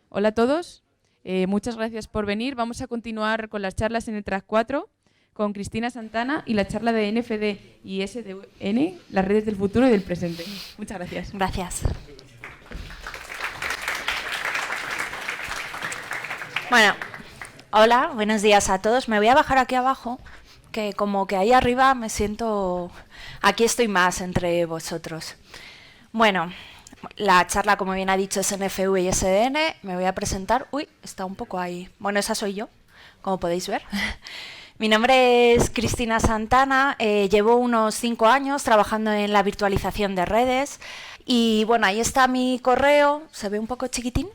Hola a todos, muchas gracias por venir. Vamos a continuar con las charlas en el track 4 con Cristina Santana y la charla de NFD y SDN, las redes del futuro y del presente. Muchas gracias. Gracias. Bueno, hola, buenos días a todos. Me voy a bajar aquí abajo, que como que ahí arriba me siento... Aquí estoy más entre vosotros. Bueno, la charla, como bien ha dicho, es NFV y SDN. Me voy a presentar. Uy, está un poco ahí. Bueno, esa soy yo, como podéis ver. Mi nombre es Cristina Santana. Llevo unos 5 años trabajando en la virtualización de redes. Y bueno, ahí está mi correo. ¿Se ve un poco chiquitín?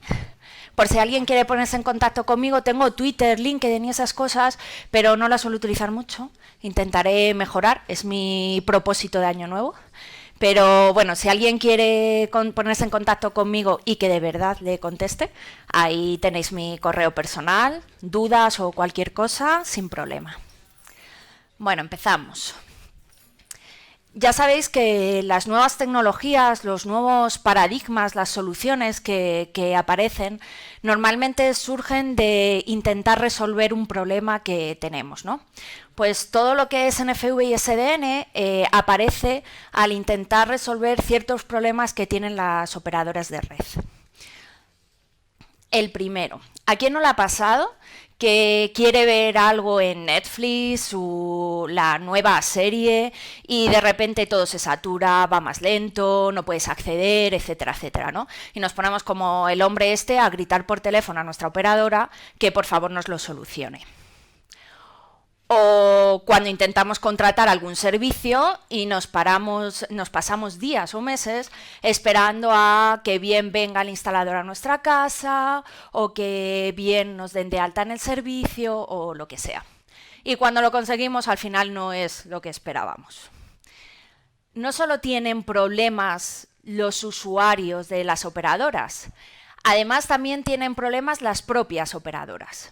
Por si alguien quiere ponerse en contacto conmigo, tengo Twitter, LinkedIn y esas cosas, pero no las suelo utilizar mucho. Intentaré mejorar, es mi propósito de año nuevo. Pero bueno, si alguien quiere ponerse en contacto conmigo y que de verdad le conteste, ahí tenéis mi correo personal, dudas o cualquier cosa, sin problema. Bueno, empezamos. Ya sabéis que las nuevas tecnologías, los nuevos paradigmas, las soluciones que aparecen, normalmente surgen de intentar resolver un problema que tenemos, ¿no? Pues todo lo que es NFV y SDN aparece al intentar resolver ciertos problemas que tienen las operadoras de red. El primero, ¿a quién no le ha pasado que quiere ver algo en Netflix o la nueva serie y de repente todo se satura, va más lento, no puedes acceder, etcétera, etcétera, ¿no? Y nos ponemos como el hombre este a gritar por teléfono a nuestra operadora que por favor nos lo solucione. O cuando intentamos contratar algún servicio y nos pasamos días o meses esperando a que bien venga el instalador a nuestra casa o que bien nos den de alta en el servicio o lo que sea. Y cuando lo conseguimos, al final no es lo que esperábamos. No solo tienen problemas los usuarios de las operadoras, además también tienen problemas las propias operadoras.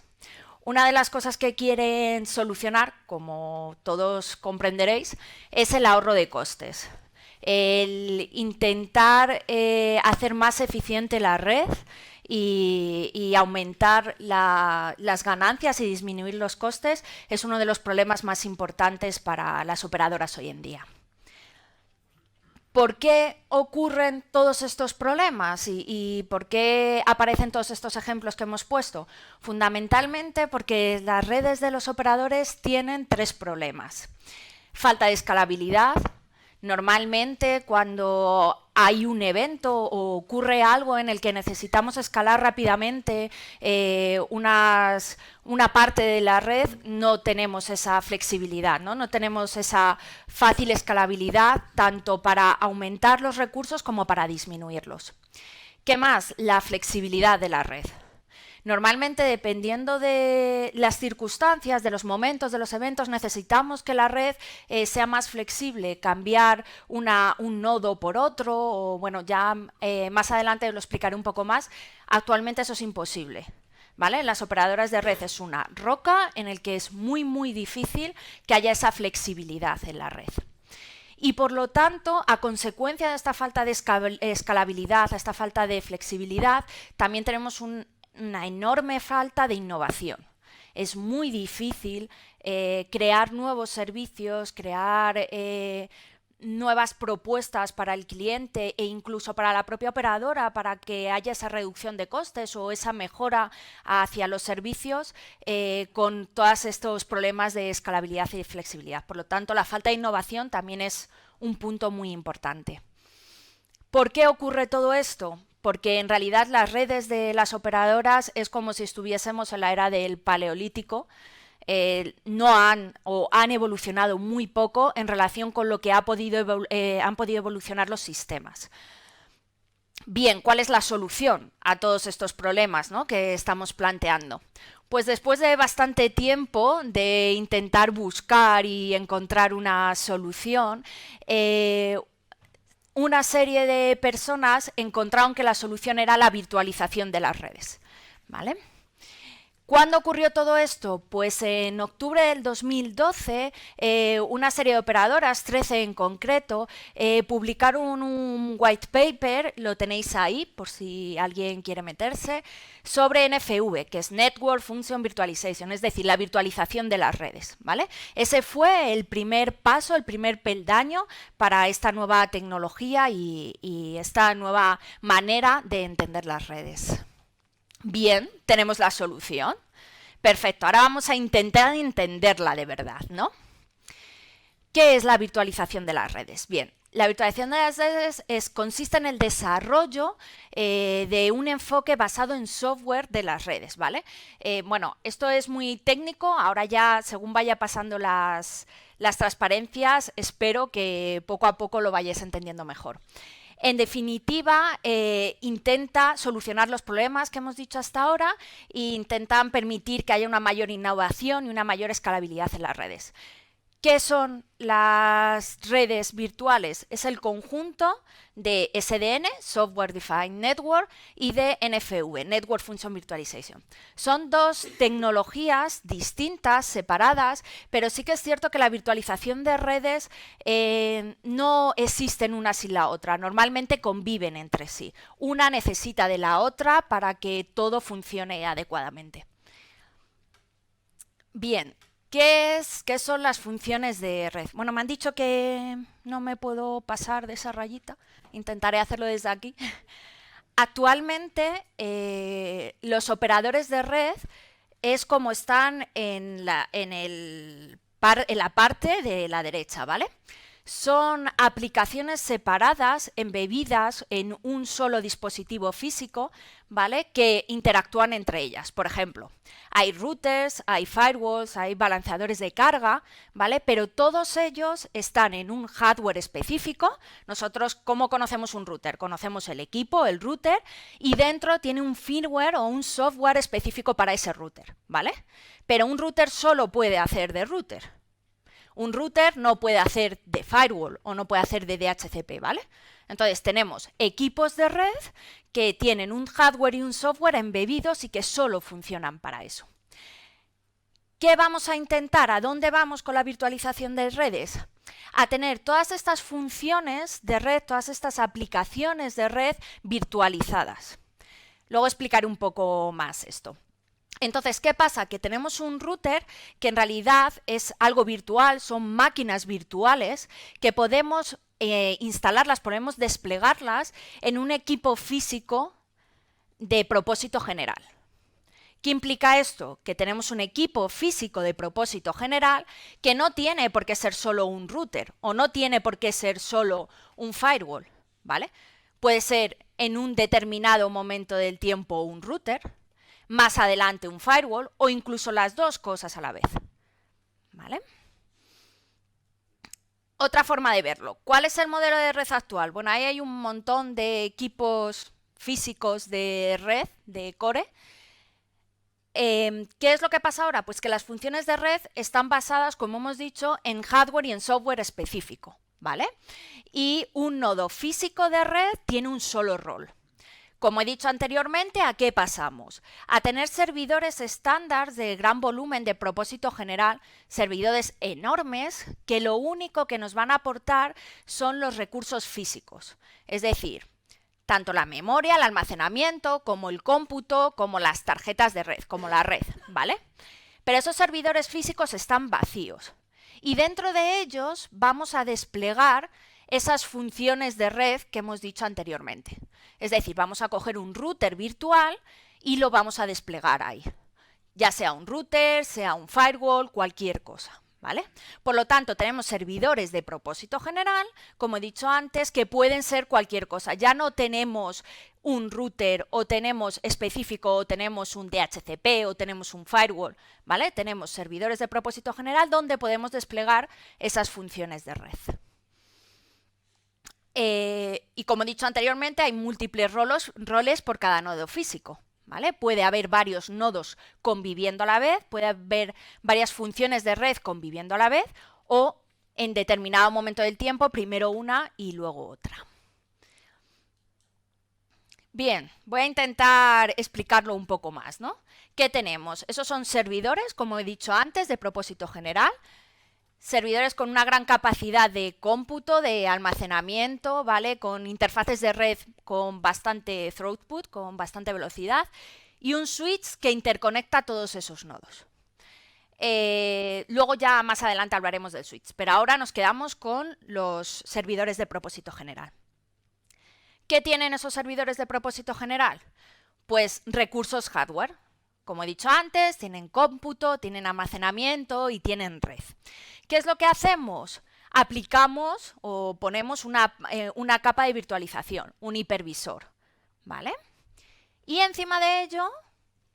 Una de las cosas que quieren solucionar, como todos comprenderéis, es el ahorro de costes. El intentar hacer más eficiente la red y aumentar las ganancias y disminuir los costes es uno de los problemas más importantes para las operadoras hoy en día. ¿Por qué ocurren todos estos problemas y por qué aparecen todos estos ejemplos que hemos puesto? Fundamentalmente porque las redes de los operadores tienen 3 problemas. Falta de escalabilidad. Normalmente cuando hay un evento o ocurre algo en el que necesitamos escalar rápidamente una parte de la red, no tenemos esa flexibilidad, no tenemos esa fácil escalabilidad tanto para aumentar los recursos como para disminuirlos. ¿Qué más? La flexibilidad de la red. Normalmente, dependiendo de las circunstancias, de los momentos, de los eventos, necesitamos que la red sea más flexible, cambiar un nodo por otro, o bueno, ya más adelante lo explicaré un poco más. Actualmente eso es imposible, ¿vale? Las operadoras de red es una roca en el que es muy, muy difícil que haya esa flexibilidad en la red. Y por lo tanto, a consecuencia de esta falta de escalabilidad, esta falta de flexibilidad, también tenemos una enorme falta de innovación. Es muy difícil crear nuevos servicios, crear nuevas propuestas para el cliente e incluso para la propia operadora para que haya esa reducción de costes o esa mejora hacia los servicios con todos estos problemas de escalabilidad y flexibilidad. Por lo tanto, la falta de innovación también es un punto muy importante. ¿Por qué ocurre todo esto? Porque en realidad las redes de las operadoras es como si estuviésemos en la era del Paleolítico. No han evolucionado muy poco en relación con lo que han podido evolucionar los sistemas. Bien, ¿cuál es la solución a todos estos problemas, ¿no?, que estamos planteando? Pues después de bastante tiempo de intentar buscar y encontrar una solución, una serie de personas encontraron que la solución era la virtualización de las redes, ¿vale? ¿Cuándo ocurrió todo esto? Pues en octubre del 2012, una serie de operadoras, 13 en concreto, publicaron un white paper, lo tenéis ahí por si alguien quiere meterse, sobre NFV, que es Network Function Virtualization, es decir, la virtualización de las redes, ¿vale? Ese fue el primer paso, el primer peldaño para esta nueva tecnología y esta nueva manera de entender las redes. Bien, tenemos la solución. Perfecto, ahora vamos a intentar entenderla de verdad, ¿no? ¿Qué es la virtualización de las redes? Bien, la virtualización de las redes consiste en el desarrollo de un enfoque basado en software de las redes, ¿vale? Bueno, esto es muy técnico, ahora ya según vaya pasando las transparencias, espero que poco a poco lo vayáis entendiendo mejor. En definitiva, intenta solucionar los problemas que hemos dicho hasta ahora e intentan permitir que haya una mayor innovación y una mayor escalabilidad en las redes. ¿Qué son las redes virtuales? Es el conjunto de SDN, Software Defined Network, y de NFV, Network Function Virtualization. Son dos tecnologías distintas, separadas, pero sí que es cierto que la virtualización de redes no existen una sin la otra. Normalmente conviven entre sí. Una necesita de la otra para que todo funcione adecuadamente. Bien. ¿Qué son las funciones de red? Bueno, me han dicho que no me puedo pasar de esa rayita. Intentaré hacerlo desde aquí. Actualmente, los operadores de red es como están en la parte de la derecha, ¿vale? Son aplicaciones separadas, embebidas en un solo dispositivo físico, ¿vale? Que interactúan entre ellas. Por ejemplo, hay routers, hay firewalls, hay balanceadores de carga, ¿vale? Pero todos ellos están en un hardware específico. Nosotros, ¿cómo conocemos un router? Conocemos el equipo, el router, y dentro tiene un firmware o un software específico para ese router, ¿vale? Pero un router solo puede hacer de router. Un router no puede hacer de firewall o no puede hacer de DHCP, ¿vale? Entonces tenemos equipos de red que tienen un hardware y un software embebidos y que solo funcionan para eso. ¿Qué vamos a intentar? ¿A dónde vamos con la virtualización de redes? A tener todas estas funciones de red, todas estas aplicaciones de red virtualizadas. Luego explicaré un poco más esto. Entonces, ¿qué pasa? Que tenemos un router que en realidad es algo virtual, son máquinas virtuales que podemos instalarlas, podemos desplegarlas en un equipo físico de propósito general. ¿Qué implica esto? Que tenemos un equipo físico de propósito general que no tiene por qué ser solo un router o no tiene por qué ser solo un firewall, ¿vale? Puede ser en un determinado momento del tiempo un router, más adelante un firewall o incluso las dos cosas a la vez, ¿vale? Otra forma de verlo. ¿Cuál es el modelo de red actual? Bueno, ahí hay un montón de equipos físicos de red, de core. ¿Qué es lo que pasa ahora? Pues que las funciones de red están basadas, como hemos dicho, en hardware y en software específico, ¿vale? Y un nodo físico de red tiene un solo rol. Como he dicho anteriormente, ¿a qué pasamos? A tener servidores estándar de gran volumen de propósito general, servidores enormes que lo único que nos van a aportar son los recursos físicos. Es decir, tanto la memoria, el almacenamiento, como el cómputo, como las tarjetas de red, como la red, ¿vale? Pero esos servidores físicos están vacíos. Y dentro de ellos vamos a desplegar esas funciones de red que hemos dicho anteriormente. Es decir, vamos a coger un router virtual y lo vamos a desplegar ahí. Ya sea un router, sea un firewall, cualquier cosa, ¿vale? Por lo tanto, tenemos servidores de propósito general, como he dicho antes, que pueden ser cualquier cosa. Ya no tenemos un router o tenemos específico o tenemos un DHCP o tenemos un firewall, ¿vale? Tenemos servidores de propósito general donde podemos desplegar esas funciones de red. Y como he dicho anteriormente, hay múltiples roles por cada nodo físico, ¿vale? Puede haber varios nodos conviviendo a la vez, puede haber varias funciones de red conviviendo a la vez o en determinado momento del tiempo, primero una y luego otra. Bien, voy a intentar explicarlo un poco más, ¿no? ¿Qué tenemos? Esos son servidores, como he dicho antes, de propósito general. Servidores con una gran capacidad de cómputo, de almacenamiento, ¿vale? Con interfaces de red con bastante throughput, con bastante velocidad, y un switch que interconecta todos esos nodos. Luego ya más adelante hablaremos del switch, pero ahora nos quedamos con los servidores de propósito general. ¿Qué tienen esos servidores de propósito general? Pues recursos hardware. Como he dicho antes, tienen cómputo, tienen almacenamiento y tienen red. ¿Qué es lo que hacemos? Aplicamos o ponemos una capa de virtualización, un hipervisor, ¿vale? Y encima de ello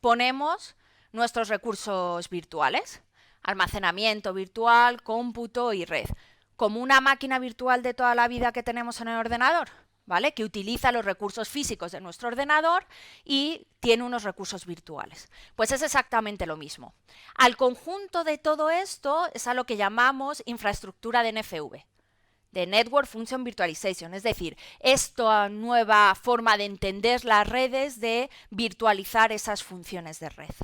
ponemos nuestros recursos virtuales, almacenamiento virtual, cómputo y red, como una máquina virtual de toda la vida que tenemos en el ordenador, ¿vale? Que utiliza los recursos físicos de nuestro ordenador y tiene unos recursos virtuales. Pues es exactamente lo mismo. Al conjunto de todo esto es a lo que llamamos infraestructura de NFV, de Network Function Virtualization, es decir, esta nueva forma de entender las redes, de virtualizar esas funciones de red.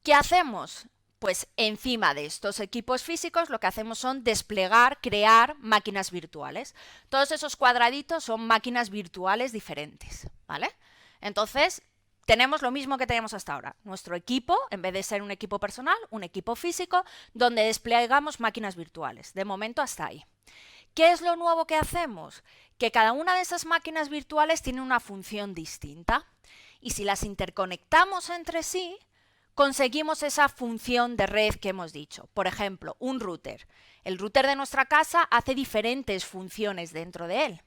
¿Qué hacemos? Pues encima de estos equipos físicos lo que hacemos son desplegar, crear máquinas virtuales. Todos esos cuadraditos son máquinas virtuales diferentes, ¿vale? Entonces, tenemos lo mismo que teníamos hasta ahora. Nuestro equipo, en vez de ser un equipo personal, un equipo físico, donde desplegamos máquinas virtuales. De momento hasta ahí. ¿Qué es lo nuevo que hacemos? Que cada una de esas máquinas virtuales tiene una función distinta. Y si las interconectamos entre sí, conseguimos esa función de red que hemos dicho. Por ejemplo, un router. El router de nuestra casa hace diferentes funciones dentro de él.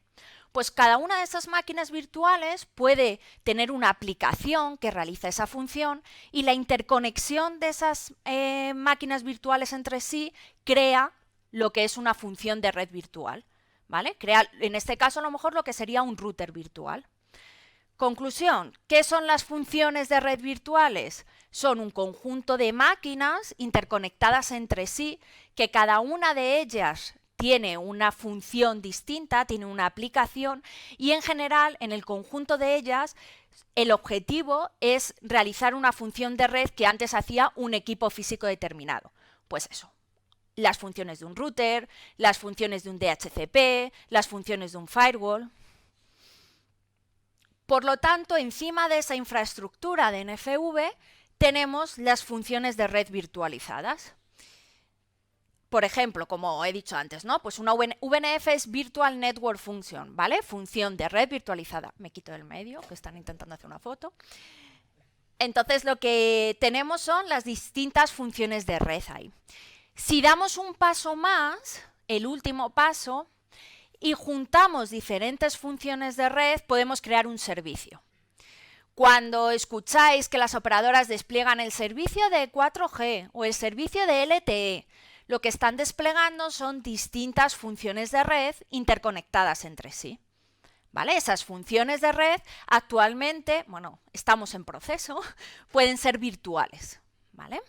Pues cada una de esas máquinas virtuales puede tener una aplicación que realiza esa función y la interconexión de esas máquinas virtuales entre sí crea lo que es una función de red virtual, ¿vale? Crea, en este caso, a lo mejor lo que sería un router virtual. Conclusión, ¿qué son las funciones de red virtuales? Son un conjunto de máquinas interconectadas entre sí, que cada una de ellas tiene una función distinta, tiene una aplicación y en general en el conjunto de ellas el objetivo es realizar una función de red que antes hacía un equipo físico determinado. Pues eso, las funciones de un router, las funciones de un DHCP, las funciones de un firewall. Por lo tanto, encima de esa infraestructura de NFV tenemos las funciones de red virtualizadas. Por ejemplo, como he dicho antes, ¿no? Pues una VNF es Virtual Network Function, ¿vale? Función de red virtualizada. Me quito del medio, que están intentando hacer una foto. Entonces, lo que tenemos son las distintas funciones de red ahí. Si damos un paso más, el último paso, y juntamos diferentes funciones de red, podemos crear un servicio. Cuando escucháis que las operadoras despliegan el servicio de 4G o el servicio de LTE, lo que están desplegando son distintas funciones de red interconectadas entre sí. ¿Vale? Esas funciones de red actualmente, bueno, estamos en proceso, pueden ser virtuales. ¿Vale?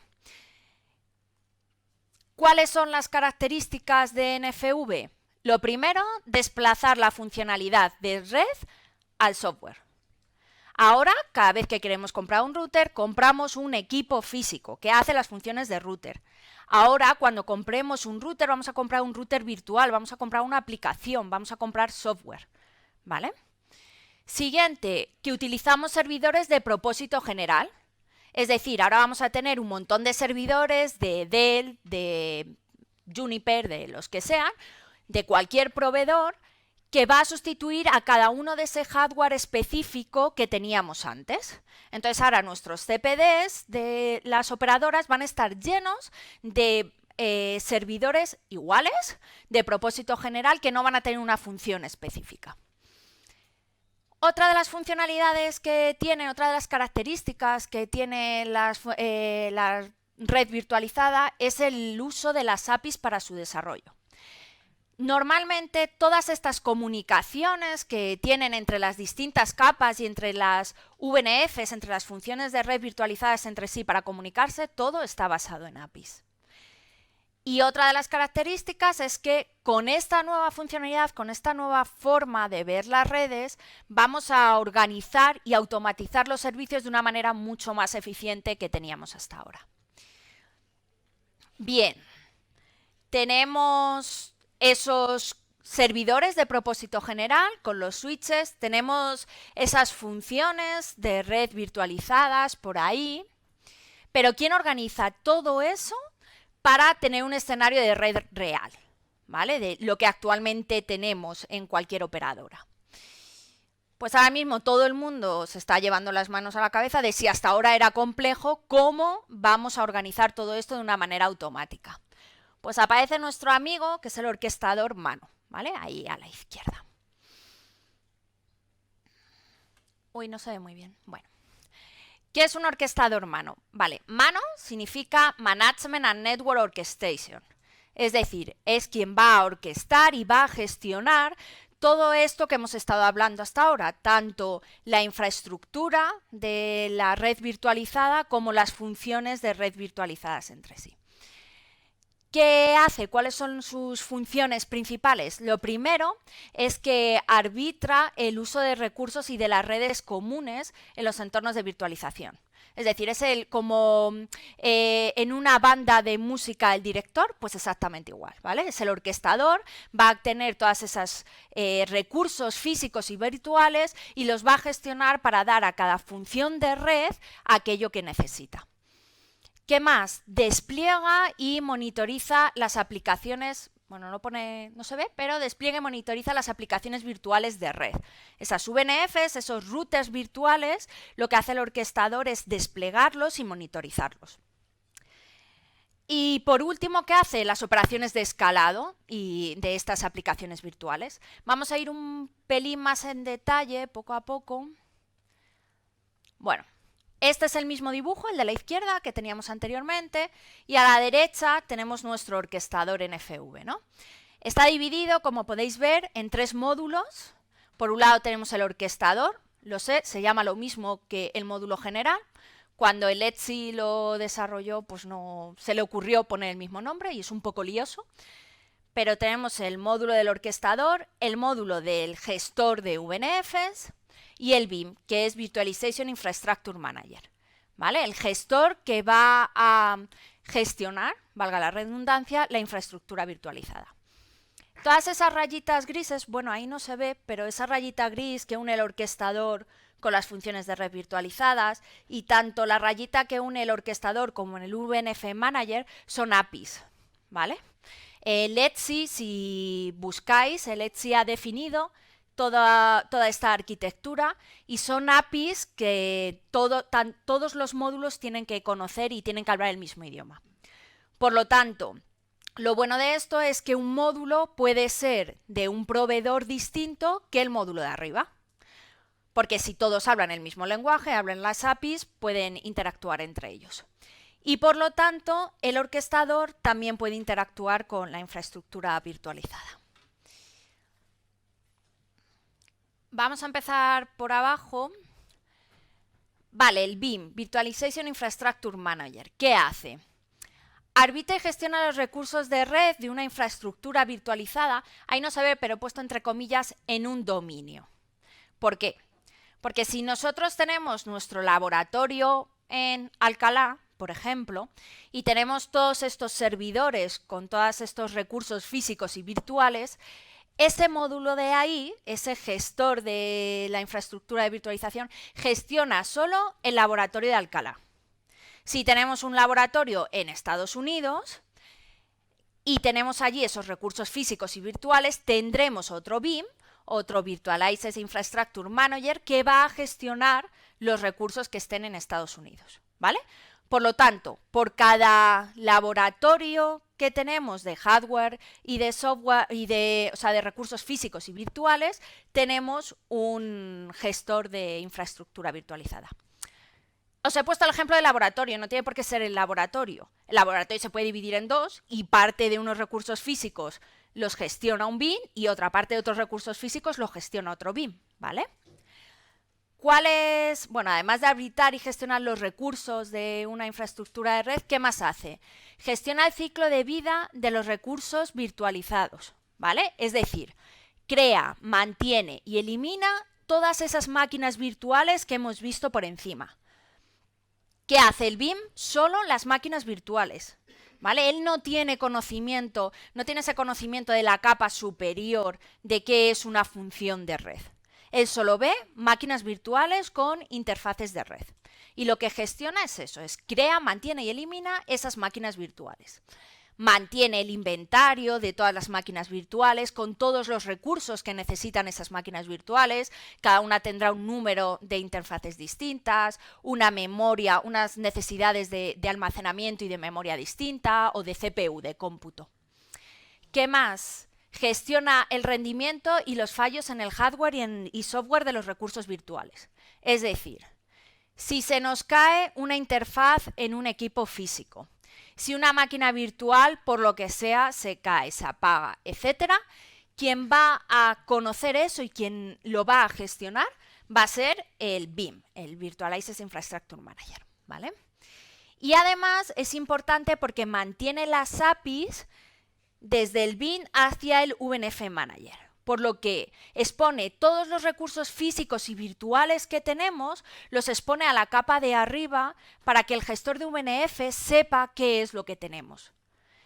¿Cuáles son las características de NFV? Lo primero, desplazar la funcionalidad de red al software. Ahora, cada vez que queremos comprar un router, compramos un equipo físico que hace las funciones de router. Ahora, cuando compremos un router, vamos a comprar un router virtual, vamos a comprar una aplicación, vamos a comprar software. ¿Vale? Siguiente, que utilizamos servidores de propósito general. Es decir, ahora vamos a tener un montón de servidores de Dell, de Juniper, de los que sean, de cualquier proveedor, que va a sustituir a cada uno de ese hardware específico que teníamos antes. Entonces ahora nuestros CPDs de las operadoras van a estar llenos de servidores iguales, de propósito general, que no van a tener una función específica. Otra de las funcionalidades que tiene, otra de las características que tiene la red virtualizada es el uso de las APIs para su desarrollo. Normalmente todas estas comunicaciones que tienen entre las distintas capas y entre las VNFs, entre las funciones de red virtualizadas entre sí para comunicarse, todo está basado en APIs. Y otra de las características es que con esta nueva funcionalidad, con esta nueva forma de ver las redes, vamos a organizar y automatizar los servicios de una manera mucho más eficiente que teníamos hasta ahora. Bien, tenemos esos servidores de propósito general con los switches, tenemos esas funciones de red virtualizadas por ahí, pero ¿quién organiza todo eso para tener un escenario de red real, ¿vale? De lo que actualmente tenemos en cualquier operadora? Pues ahora mismo todo el mundo se está llevando las manos a la cabeza de si hasta ahora era complejo, ¿cómo vamos a organizar todo esto de una manera automática? Pues aparece nuestro amigo, que es el orquestador Mano, ¿vale? Ahí a la izquierda. Uy, no se ve muy bien. Bueno. ¿Qué es un orquestador Mano? Vale, Mano significa Management and Network Orchestration. Es decir, es quien va a orquestar y va a gestionar todo esto que hemos estado hablando hasta ahora, tanto la infraestructura de la red virtualizada como las funciones de red virtualizadas entre sí. ¿Qué hace? ¿Cuáles son sus funciones principales? Lo primero es que arbitra el uso de recursos y de las redes comunes en los entornos de virtualización. Es decir, es como en una banda de música el director, pues exactamente igual, ¿vale? Es el orquestador, va a tener todos esos recursos físicos y virtuales y los va a gestionar para dar a cada función de red aquello que necesita. ¿Qué más? Despliega y monitoriza las aplicaciones, bueno, no se ve, pero despliega y monitoriza las aplicaciones virtuales de red. Esas VNFs, esos routers virtuales, lo que hace el orquestador es desplegarlos y monitorizarlos. Y por último, ¿qué hace? Las operaciones de escalado y de estas aplicaciones virtuales. Vamos a ir un pelín más en detalle, poco a poco. Bueno. Este es el mismo dibujo, el de la izquierda, que teníamos anteriormente, y a la derecha tenemos nuestro orquestador NFV, ¿no? Está dividido, como podéis ver, en 3 módulos. Por un lado tenemos el orquestador, lo sé, se llama lo mismo que el módulo general. Cuando el ETSI lo desarrolló, pues no se le ocurrió poner el mismo nombre y es un poco lioso. Pero tenemos el módulo del orquestador, el módulo del gestor de VNFs, y el BIM, que es Virtualization Infrastructure Manager, ¿vale? El gestor que va a gestionar, valga la redundancia, la infraestructura virtualizada. Todas esas rayitas grises, bueno, ahí no se ve, pero esa rayita gris que une el orquestador con las funciones de red virtualizadas y tanto la rayita que une el orquestador como en el VNF Manager son APIs, ¿vale? El ETSI, si buscáis, el ETSI ha definido toda esta arquitectura y son APIs que todos los módulos tienen que conocer y tienen que hablar el mismo idioma. Por lo tanto, lo bueno de esto es que un módulo puede ser de un proveedor distinto que el módulo de arriba. Porque si todos hablan el mismo lenguaje, hablan las APIs, pueden interactuar entre ellos. Y por lo tanto, el orquestador también puede interactuar con la infraestructura virtualizada. Vamos a empezar por abajo. Vale, el BIM, Virtualization Infrastructure Manager. ¿Qué hace? Arbitra y gestiona los recursos de red de una infraestructura virtualizada. Ahí no se ve, pero he puesto entre comillas, en un dominio. ¿Por qué? Porque si nosotros tenemos nuestro laboratorio en Alcalá, por ejemplo, y tenemos todos estos servidores con todos estos recursos físicos y virtuales, ese módulo de ahí, ese gestor de la infraestructura de virtualización, gestiona solo el laboratorio de Alcalá. Si tenemos un laboratorio en Estados Unidos y tenemos allí esos recursos físicos y virtuales, tendremos otro BIM, otro Virtualized Infrastructure Manager, que va a gestionar los recursos que estén en Estados Unidos, ¿vale? Por lo tanto, por cada laboratorio que tenemos de hardware y de software y de recursos físicos y virtuales, tenemos un gestor de infraestructura virtualizada. Os he puesto el ejemplo del laboratorio, no tiene por qué ser el laboratorio. El laboratorio se puede dividir en dos y parte de unos recursos físicos los gestiona un BIM y otra parte de otros recursos físicos los gestiona otro BIM, ¿vale? Bueno, además de arbitrar y gestionar los recursos de una infraestructura de red, ¿qué más hace? Gestiona el ciclo de vida de los recursos virtualizados, ¿vale? Es decir, crea, mantiene y elimina todas esas máquinas virtuales que hemos visto por encima. ¿Qué hace el BIM? Solo las máquinas virtuales, ¿vale? Él no tiene conocimiento, no tiene ese conocimiento de la capa superior de qué es una función de red. Él solo ve máquinas virtuales con interfaces de red. Y lo que gestiona es eso, es crea, mantiene y elimina esas máquinas virtuales. Mantiene el inventario de todas las máquinas virtuales con todos los recursos que necesitan esas máquinas virtuales. Cada una tendrá un número de interfaces distintas, una memoria, unas necesidades de almacenamiento y de memoria distinta o de CPU, de cómputo. ¿Qué más? Gestiona el rendimiento y los fallos en el hardware y software de los recursos virtuales. Es decir, si se nos cae una interfaz en un equipo físico, si una máquina virtual, por lo que sea, se cae, se apaga, etcétera, quien va a conocer eso y quien lo va a gestionar va a ser el BIM, el Virtualized Infrastructure Manager, ¿vale? Y además es importante porque mantiene las APIs desde el BIM hacia el VNF Manager, por lo que expone todos los recursos físicos y virtuales que tenemos, los expone a la capa de arriba para que el gestor de VNF sepa qué es lo que tenemos.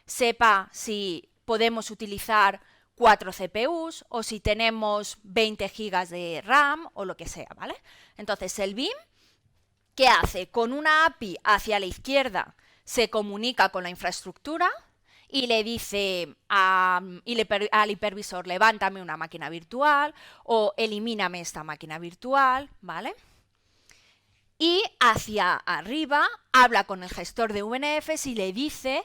Sepa si podemos utilizar 4 CPUs o si tenemos 20 GB de RAM o lo que sea, ¿vale? Entonces el BIM, ¿qué hace? Con una API hacia la izquierda se comunica con la infraestructura y le dice al hipervisor, levántame una máquina virtual o elimíname esta máquina virtual, ¿vale? Y hacia arriba habla con el gestor de VNFs y le dice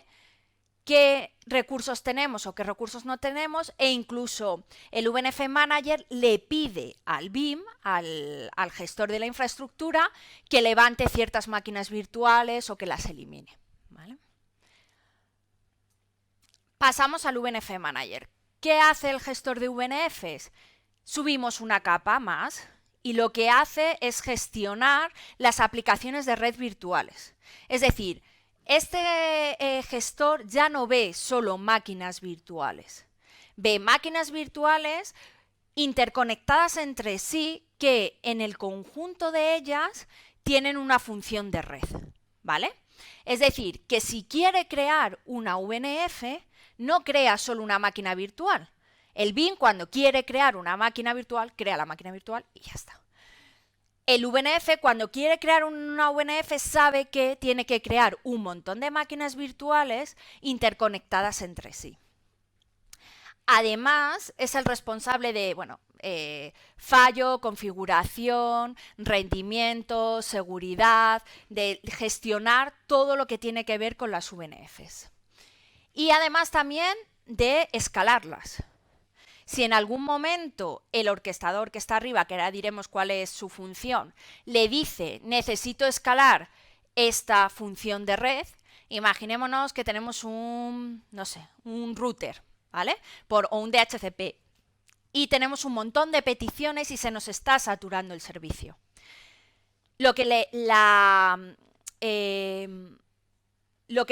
qué recursos tenemos o qué recursos no tenemos, e incluso el VNF Manager le pide al BIM, al gestor de la infraestructura, que levante ciertas máquinas virtuales o que las elimine, ¿vale? Pasamos al VNF Manager. ¿Qué hace el gestor de VNFs? Subimos una capa más y lo que hace es gestionar las aplicaciones de red virtuales. Es decir, este gestor ya no ve solo máquinas virtuales. Ve máquinas virtuales interconectadas entre sí que en el conjunto de ellas tienen una función de red, ¿vale? Es decir, que si quiere crear una VNF, no crea solo una máquina virtual. El BIM, cuando quiere crear una máquina virtual, crea la máquina virtual y ya está. El VNF, cuando quiere crear una VNF, sabe que tiene que crear un montón de máquinas virtuales interconectadas entre sí. Además, es el responsable de, fallo, configuración, rendimiento, seguridad, de gestionar todo lo que tiene que ver con las VNFs. Y además también de escalarlas. Si en algún momento el orquestador que está arriba, que ahora diremos cuál es su función, le dice necesito escalar esta función de red, imaginémonos que tenemos un router, ¿vale? O un DHCP y tenemos un montón de peticiones y se nos está saturando el servicio. Lo que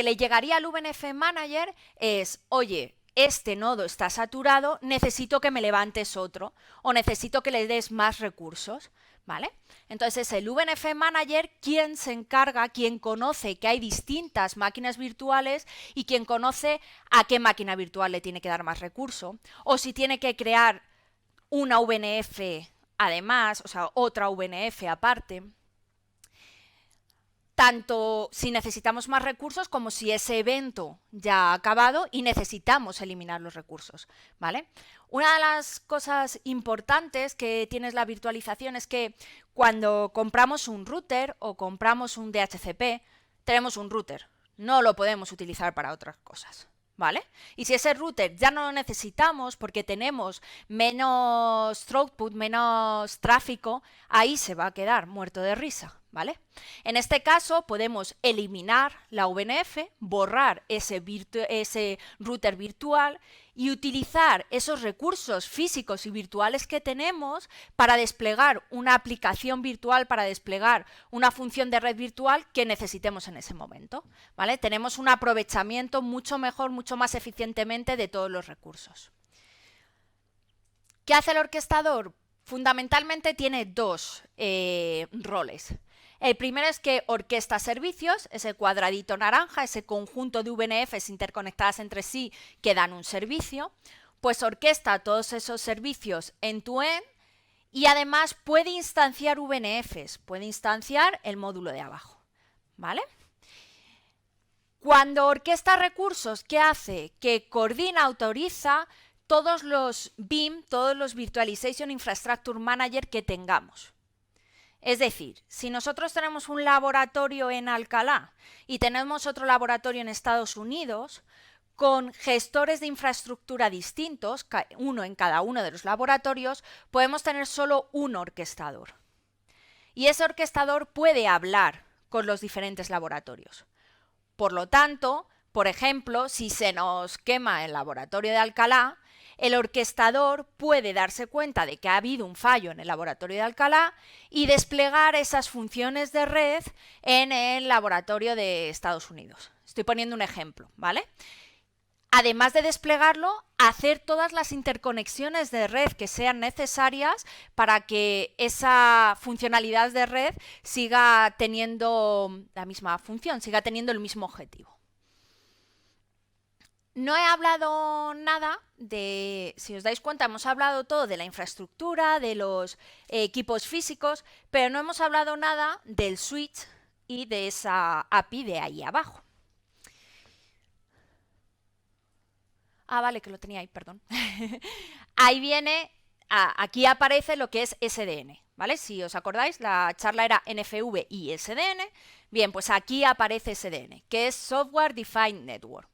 le llegaría al VNF Manager es, oye, este nodo está saturado, necesito que me levantes otro o necesito que le des más recursos, ¿vale? Entonces es el VNF Manager quien se encarga, quien conoce que hay distintas máquinas virtuales y quien conoce a qué máquina virtual le tiene que dar más recurso o si tiene que crear una VNF además, o sea, otra VNF aparte. Tanto si necesitamos más recursos como si ese evento ya ha acabado y necesitamos eliminar los recursos, ¿vale? Una de las cosas importantes que tiene la virtualización es que cuando compramos un router o compramos un DHCP, tenemos un router, no lo podemos utilizar para otras cosas, ¿vale? Y si ese router ya no lo necesitamos porque tenemos menos throughput, menos tráfico, ahí se va a quedar muerto de risa, ¿vale? En este caso podemos eliminar la VNF, borrar ese router virtual y utilizar esos recursos físicos y virtuales que tenemos para desplegar una aplicación virtual, para desplegar una función de red virtual que necesitemos en ese momento, ¿vale? Tenemos un aprovechamiento mucho mejor, mucho más eficientemente de todos los recursos. ¿Qué hace el orquestador? Fundamentalmente tiene dos roles. El primero es que orquesta servicios, ese cuadradito naranja, ese conjunto de VNFs interconectadas entre sí que dan un servicio, pues orquesta todos esos servicios end-to-end y además puede instanciar VNFs, puede instanciar el módulo de abajo, ¿vale? Cuando orquesta recursos, ¿qué hace? Que coordina, autoriza todos los BIM, todos los Virtualization Infrastructure Manager que tengamos. Es decir, si nosotros tenemos un laboratorio en Alcalá y tenemos otro laboratorio en Estados Unidos, con gestores de infraestructura distintos, uno en cada uno de los laboratorios, podemos tener solo un orquestador. Y ese orquestador puede hablar con los diferentes laboratorios. Por lo tanto, por ejemplo, si se nos quema el laboratorio de Alcalá, el orquestador puede darse cuenta de que ha habido un fallo en el laboratorio de Alcalá y desplegar esas funciones de red en el laboratorio de Estados Unidos. Estoy poniendo un ejemplo, ¿vale? Además de desplegarlo, hacer todas las interconexiones de red que sean necesarias para que esa funcionalidad de red siga teniendo la misma función, siga teniendo el mismo objetivo. No he hablado nada de, si os dais cuenta, hemos hablado todo de la infraestructura, de los equipos físicos, pero no hemos hablado nada del switch y de esa API de ahí abajo. Ah, vale, que lo tenía ahí, perdón. Ahí viene, aquí aparece lo que es SDN, ¿vale? Si os acordáis, la charla era NFV y SDN. Bien, pues aquí aparece SDN, que es Software Defined Network.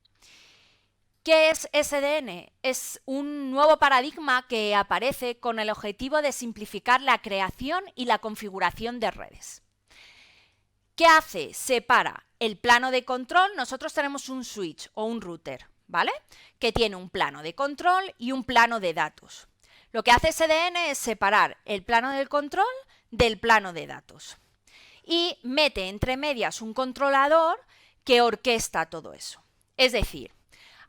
¿Qué es SDN? Es un nuevo paradigma que aparece con el objetivo de simplificar la creación y la configuración de redes. ¿Qué hace? Separa el plano de control. Nosotros tenemos un switch o un router, ¿vale? Que tiene un plano de control y un plano de datos. Lo que hace SDN es separar el plano del control del plano de datos. Y mete entre medias un controlador que orquesta todo eso. Es decir,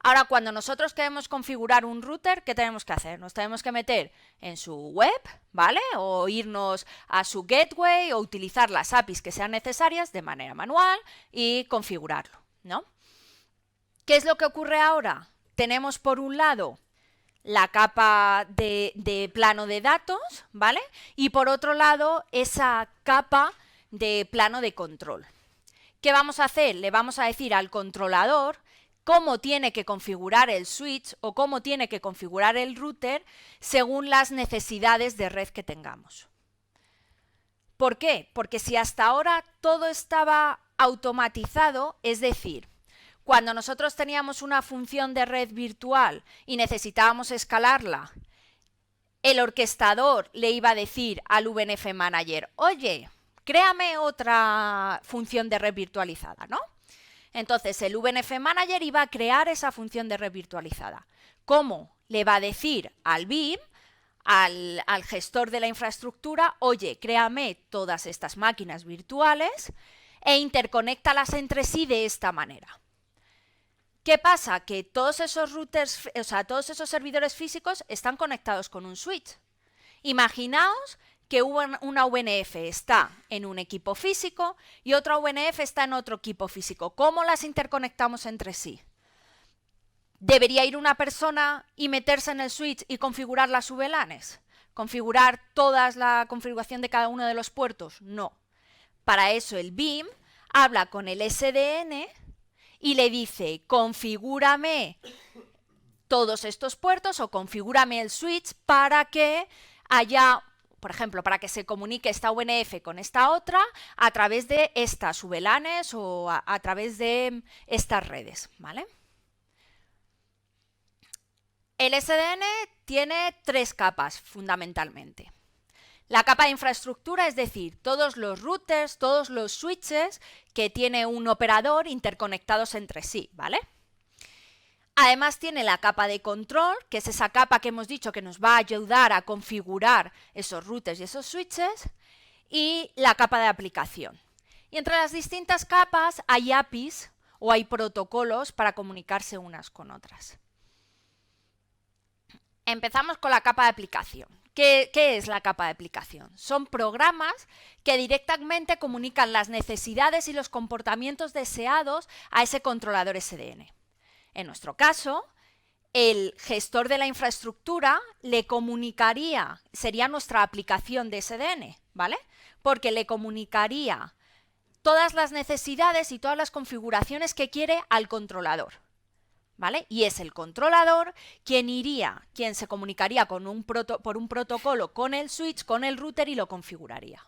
ahora, cuando nosotros queremos configurar un router, ¿qué tenemos que hacer? Nos tenemos que meter en su web, ¿vale? O irnos a su gateway o utilizar las APIs que sean necesarias de manera manual y configurarlo, ¿no? ¿Qué es lo que ocurre ahora? Tenemos por un lado la capa de plano de datos, ¿vale? Y por otro lado esa capa de plano de control. ¿Qué vamos a hacer? Le vamos a decir al controlador cómo tiene que configurar el switch o cómo tiene que configurar el router según las necesidades de red que tengamos. ¿Por qué? Porque si hasta ahora todo estaba automatizado, es decir, cuando nosotros teníamos una función de red virtual y necesitábamos escalarla, el orquestador le iba a decir al VNF Manager, oye, créame otra función de red virtualizada, ¿no? Entonces, el VNF Manager iba a crear esa función de red virtualizada. ¿Cómo? Le va a decir al BIM, al gestor de la infraestructura, oye, créame todas estas máquinas virtuales e interconéctalas entre sí de esta manera. ¿Qué pasa? Que todos esos routers, o sea, todos esos servidores físicos están conectados con un switch. Imaginaos que una VNF está en un equipo físico y otra VNF está en otro equipo físico. ¿Cómo las interconectamos entre sí? ¿Debería ir una persona y meterse en el switch y configurar las VLANs? ¿Configurar toda la configuración de cada uno de los puertos? No. Para eso el BIM habla con el SDN y le dice, configúrame todos estos puertos o configúrame el switch para que haya, por ejemplo, para que se comunique esta VNF con esta otra a través de estas VLANs o a través de estas redes, ¿vale? El SDN tiene tres capas fundamentalmente. La capa de infraestructura, es decir, todos los routers, todos los switches que tiene un operador interconectados entre sí, ¿vale? Además tiene la capa de control, que es esa capa que hemos dicho que nos va a ayudar a configurar esos routers y esos switches, y la capa de aplicación. Y entre las distintas capas hay APIs o hay protocolos para comunicarse unas con otras. Empezamos con la capa de aplicación. ¿Qué es la capa de aplicación? Son programas que directamente comunican las necesidades y los comportamientos deseados a ese controlador SDN. En nuestro caso, el gestor de la infraestructura le comunicaría, sería nuestra aplicación de SDN, ¿vale? Porque le comunicaría todas las necesidades y todas las configuraciones que quiere al controlador, ¿vale? Y es el controlador quien se comunicaría por un protocolo con el switch, con el router y lo configuraría.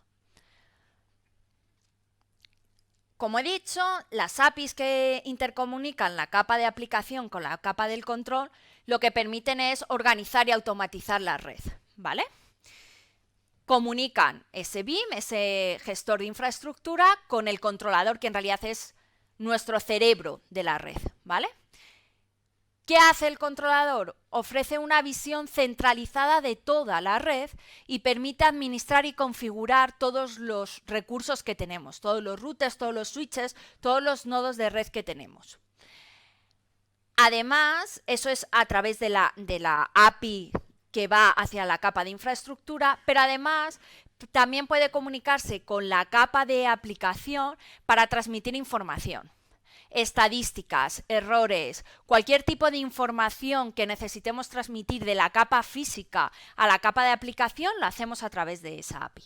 Como he dicho, las APIs que intercomunican la capa de aplicación con la capa del control lo que permiten es organizar y automatizar la red, ¿vale? Comunican ese BIM, ese gestor de infraestructura, con el controlador, que en realidad es nuestro cerebro de la red, ¿vale? ¿Qué hace el controlador? Ofrece una visión centralizada de toda la red y permite administrar y configurar todos los recursos que tenemos, todos los routers, todos los switches, todos los nodos de red que tenemos. Además, eso es a través de la API que va hacia la capa de infraestructura, pero además también puede comunicarse con la capa de aplicación para transmitir información. Estadísticas, errores, cualquier tipo de información que necesitemos transmitir de la capa física a la capa de aplicación, la hacemos a través de esa API.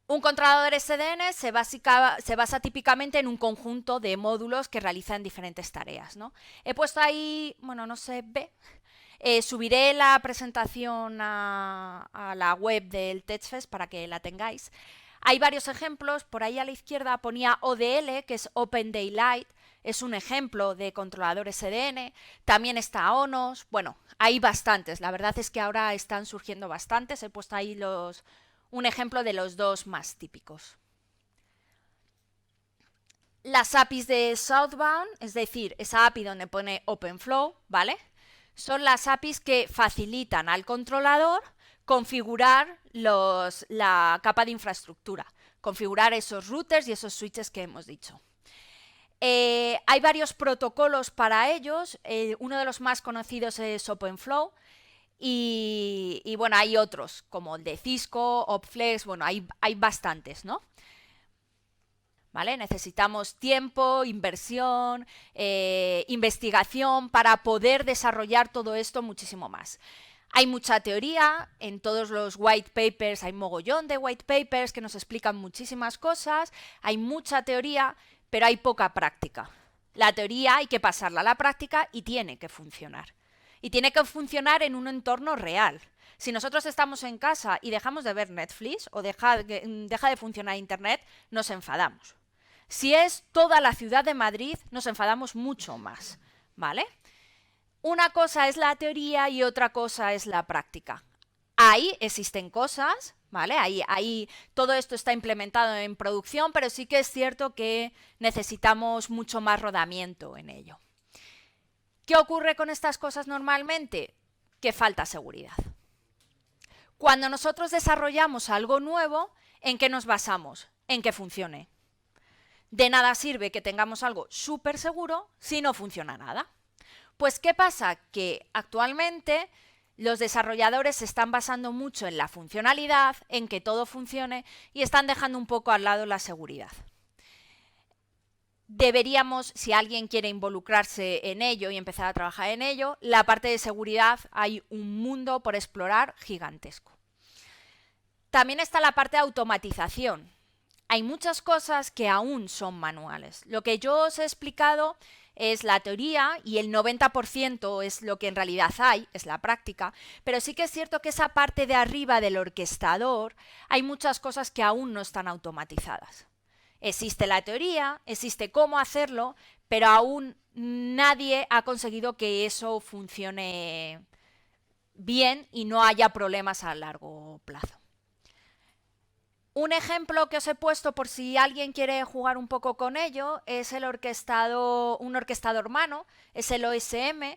Un controlador SDN se basa típicamente en un conjunto de módulos que realizan diferentes tareas, ¿no? He puesto ahí, bueno, no se ve, subiré la presentación a la web del TechFest para que la tengáis. Hay varios ejemplos, por ahí a la izquierda ponía ODL, que es Open Daylight, es un ejemplo de controlador SDN, también está ONOS, bueno, hay bastantes, la verdad es que ahora están surgiendo bastantes, he puesto ahí un ejemplo de los dos más típicos. Las APIs de Southbound, es decir, esa API donde pone OpenFlow, ¿vale? Son las APIs que facilitan al controlador configurar la capa de infraestructura, configurar esos routers y esos switches que hemos dicho. Hay varios protocolos para ellos, uno de los más conocidos es OpenFlow y bueno, hay otros como el de Cisco, Opflex, bueno, hay bastantes, ¿no? ¿Vale? Necesitamos tiempo, inversión, investigación para poder desarrollar todo esto muchísimo más. Hay mucha teoría, en todos los white papers hay mogollón de white papers que nos explican muchísimas cosas, hay mucha teoría, pero hay poca práctica. La teoría hay que pasarla a la práctica y tiene que funcionar. Y tiene que funcionar en un entorno real. Si nosotros estamos en casa y dejamos de ver Netflix o deja de funcionar Internet, nos enfadamos. Si es toda la ciudad de Madrid, nos enfadamos mucho más, ¿vale? Una cosa es la teoría y otra cosa es la práctica. Ahí existen cosas, ¿vale? Ahí todo esto está implementado en producción, pero sí que es cierto que necesitamos mucho más rodamiento en ello. ¿Qué ocurre con estas cosas normalmente? Que falta seguridad. Cuando nosotros desarrollamos algo nuevo, ¿en qué nos basamos? En que funcione. De nada sirve que tengamos algo súper seguro si no funciona nada. Pues, ¿qué pasa? Que actualmente los desarrolladores se están basando mucho en la funcionalidad, en que todo funcione y están dejando un poco al lado la seguridad. Deberíamos, si alguien quiere involucrarse en ello y empezar a trabajar en ello, la parte de seguridad, hay un mundo por explorar gigantesco. También está la parte de automatización. Hay muchas cosas que aún son manuales. Lo que yo os he explicado es la teoría y el 90% es lo que en realidad hay, es la práctica, pero sí que es cierto que esa parte de arriba del orquestador hay muchas cosas que aún no están automatizadas. Existe la teoría, existe cómo hacerlo, pero aún nadie ha conseguido que eso funcione bien y no haya problemas a largo plazo. Un ejemplo que os he puesto por si alguien quiere jugar un poco con ello es un orquestador mano, es el OSM,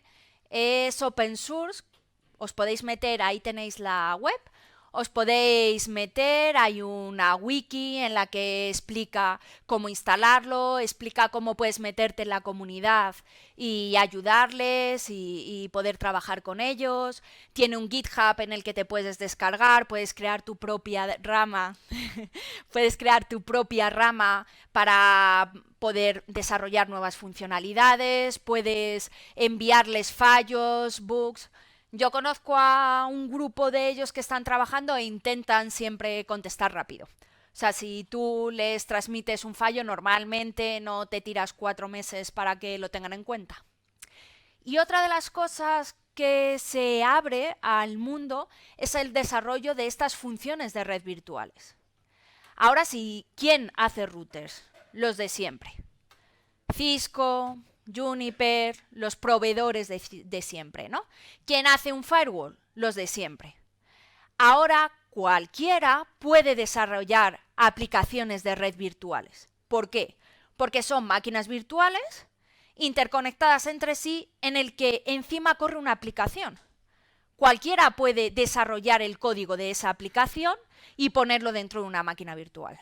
es open source, os podéis meter, ahí tenéis la web, os podéis meter, hay una wiki en la que explica cómo instalarlo, explica cómo puedes meterte en la comunidad y ayudarles y poder trabajar con ellos. Tiene un GitHub en el que te puedes descargar, puedes crear tu propia rama, puedes crear tu propia rama para poder desarrollar nuevas funcionalidades, puedes enviarles fallos, bugs. Yo conozco a un grupo de ellos que están trabajando e intentan siempre contestar rápido. O sea, si tú les transmites un fallo, normalmente no te tiras 4 meses para que lo tengan en cuenta. Y otra de las cosas que se abre al mundo es el desarrollo de estas funciones de red virtuales. Ahora sí, ¿quién hace routers? Los de siempre. Cisco, Juniper, los proveedores de siempre, ¿no? ¿Quién hace un firewall? Los de siempre. Ahora cualquiera puede desarrollar aplicaciones de red virtuales. ¿Por qué? Porque son máquinas virtuales interconectadas entre sí en el que encima corre una aplicación. Cualquiera puede desarrollar el código de esa aplicación y ponerlo dentro de una máquina virtual.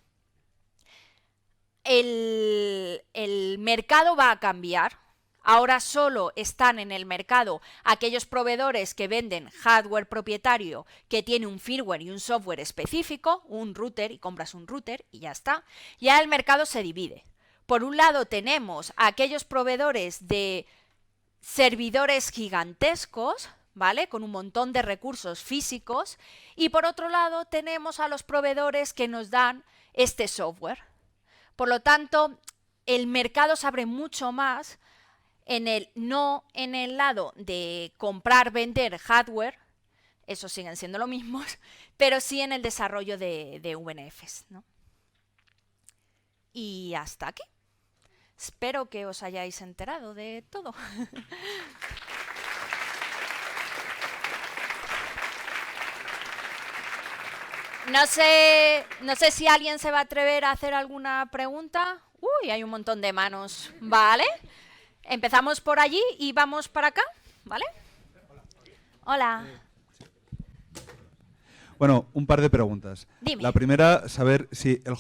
El mercado va a cambiar. Ahora solo están en el mercado aquellos proveedores que venden hardware propietario que tiene un firmware y un software específico, un router, y compras un router y ya está. Ya el mercado se divide. Por un lado tenemos a aquellos proveedores de servidores gigantescos, ¿vale? Con un montón de recursos físicos, y por otro lado tenemos a los proveedores que nos dan este software. Por lo tanto, el mercado se abre mucho más no en el lado de comprar, vender hardware, eso siguen siendo lo mismo, pero sí en el desarrollo de VNFs, ¿no? Y hasta aquí. Espero que os hayáis enterado de todo. No sé si alguien se va a atrever a hacer alguna pregunta. Uy, hay un montón de manos. Vale. Empezamos por allí y vamos para acá. ¿Vale? Hola. Bueno, un par de preguntas. Dime. La primera, saber si el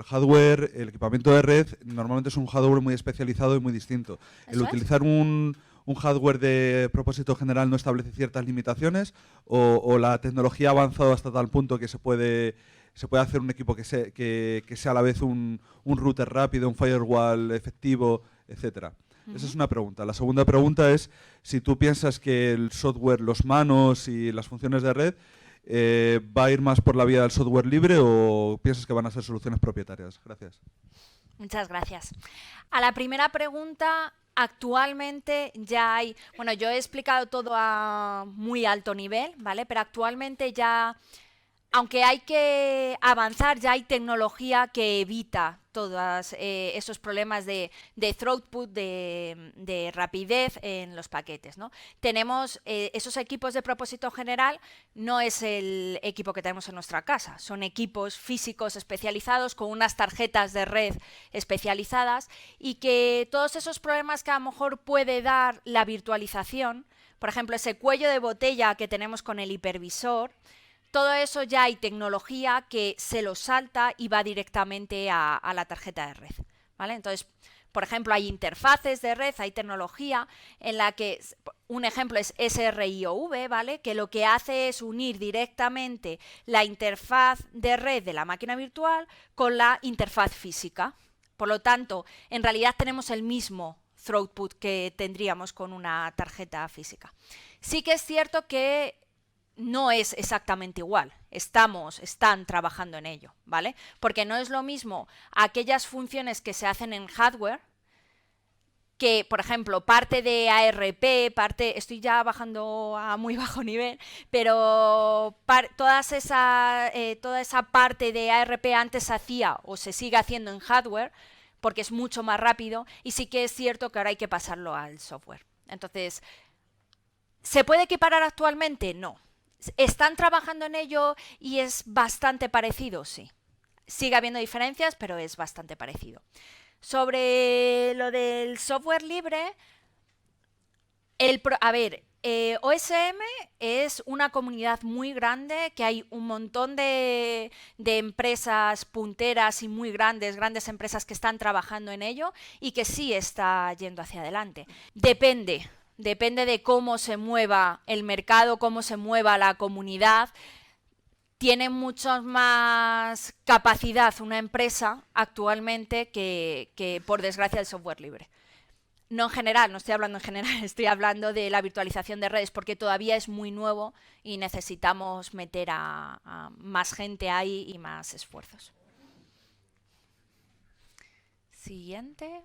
hardware, el equipamiento de red, normalmente es un hardware muy especializado y muy distinto. ¿El utilizar un hardware de propósito general no establece ciertas limitaciones o la tecnología ha avanzado hasta tal punto que se puede hacer un equipo que sea a la vez un router rápido, un firewall efectivo, etcétera? Esa es una pregunta. La segunda pregunta es si tú piensas que el software, los manos y las funciones de red ¿va a ir más por la vía del software libre o piensas que van a ser soluciones propietarias? Gracias. Muchas gracias. A la primera pregunta, actualmente ya hay, bueno, yo he explicado todo a muy alto nivel, ¿vale? Pero actualmente ya, aunque hay que avanzar, ya hay tecnología que evita todos esos problemas de throughput, de rapidez en los paquetes, ¿no? Tenemos esos equipos de propósito general, no es el equipo que tenemos en nuestra casa, son equipos físicos especializados con unas tarjetas de red especializadas y que todos esos problemas que a lo mejor puede dar la virtualización, por ejemplo, ese cuello de botella que tenemos con el hipervisor, todo eso ya hay tecnología que se lo salta y va directamente a la tarjeta de red, ¿vale? Entonces, por ejemplo, hay interfaces de red, hay tecnología en la que, un ejemplo es SRIOV, ¿vale? Que lo que hace es unir directamente la interfaz de red de la máquina virtual con la interfaz física. Por lo tanto, en realidad tenemos el mismo throughput que tendríamos con una tarjeta física. Sí que es cierto que no es exactamente igual, están trabajando en ello, ¿vale? Porque no es lo mismo aquellas funciones que se hacen en hardware, que, por ejemplo, parte de ARP, estoy ya bajando a muy bajo nivel, pero toda esa parte de ARP antes se hacía o se sigue haciendo en hardware, porque es mucho más rápido, y sí que es cierto que ahora hay que pasarlo al software. Entonces, ¿se puede equiparar actualmente? No. ¿Están trabajando en ello y es bastante parecido? Sí. Sigue habiendo diferencias, pero es bastante parecido. Sobre lo del software libre, OSM es una comunidad muy grande, que hay un montón de empresas punteras y muy grandes empresas que están trabajando en ello y que sí está yendo hacia adelante. Depende de cómo se mueva el mercado, cómo se mueva la comunidad. Tiene mucho más capacidad una empresa actualmente que por desgracia, el software libre. No en general, no estoy hablando en general, estoy hablando de la virtualización de redes, porque todavía es muy nuevo y necesitamos meter a más gente ahí y más esfuerzos. Siguiente.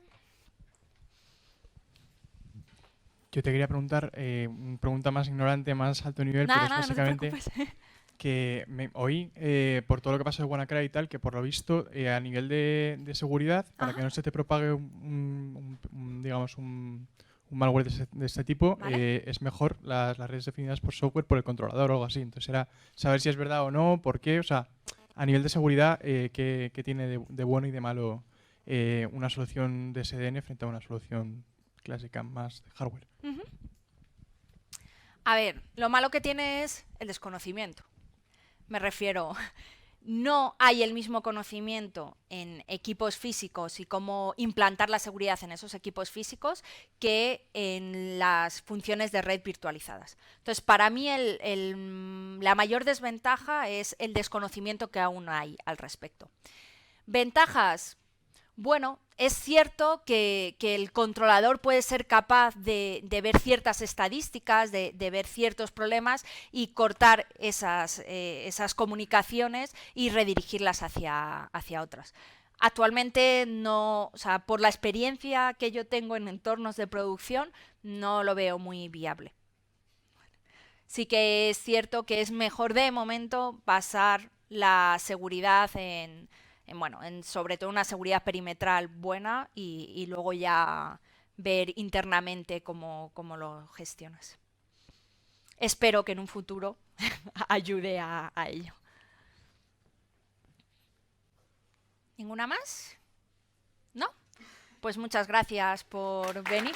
Yo te quería preguntar, una pregunta más ignorante, más alto nivel, pero es básicamente no te preocupes. que oí, por todo lo que pasó de WannaCry y tal, que por lo visto, a nivel de seguridad, para que no se te propague digamos, un malware de este tipo, ¿Vale? es mejor las redes definidas por software, por el controlador o algo así. Entonces era saber si es verdad o no, por qué, o sea, a nivel de seguridad, qué tiene de bueno y de malo una solución de SDN frente a una solución clásica más de hardware. A ver, lo malo que tiene es el desconocimiento. Me refiero, no hay el mismo conocimiento en equipos físicos y cómo implantar la seguridad en esos equipos físicos que en las funciones de red virtualizadas. Entonces, para mí la mayor desventaja es el desconocimiento que aún hay al respecto. Ventajas. Bueno, es cierto que el controlador puede ser capaz de ver ciertas estadísticas, de ver ciertos problemas y cortar esas comunicaciones y redirigirlas hacia otras. Actualmente no, o sea, por la experiencia que yo tengo en entornos de producción, no lo veo muy viable. Sí que es cierto que es mejor de momento basar la seguridad en sobre todo una seguridad perimetral buena y luego ya ver internamente cómo lo gestionas. Espero que en un futuro ayude a ello. ¿Ninguna más? ¿No? Pues muchas gracias por venir.